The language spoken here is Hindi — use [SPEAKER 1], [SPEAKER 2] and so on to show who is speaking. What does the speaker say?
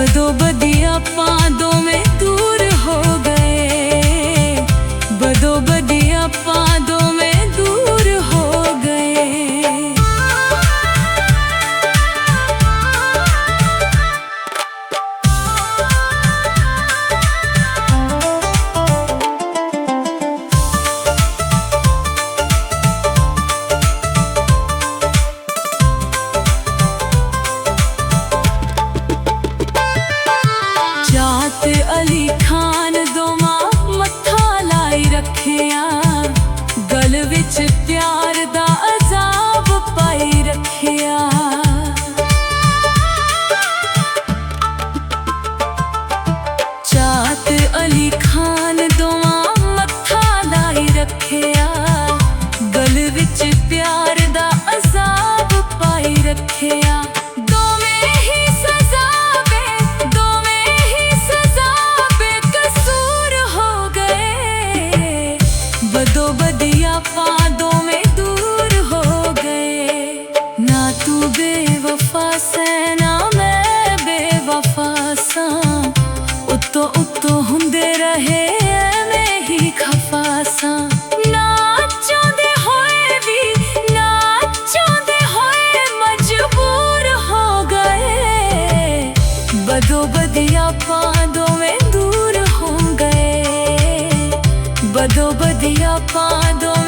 [SPEAKER 1] बदो बदिया पादों में दूर हो गए, बदो बदिया पादों में दूर हो गए। जात अली खान दोमा मत्था लाई रखिया, गल विच प्यार दा अजाब पाई रखिया। जात अली खान दोमा मत्था लाई रखिया, गल विच प्यार दा अजाब पाई रखिया। बदो बदिया पादों में दूर हो गए, ना तू बेवफा से ना मैं बेवफा सा, उत्तो उत्तो हुंदे रहे मैं ही खफा सा। ना चाहते होए भी ना चाहते होए मजबूर हो गए, बदो बदिया पादों में दूर हो गए, बदो बदिया पादों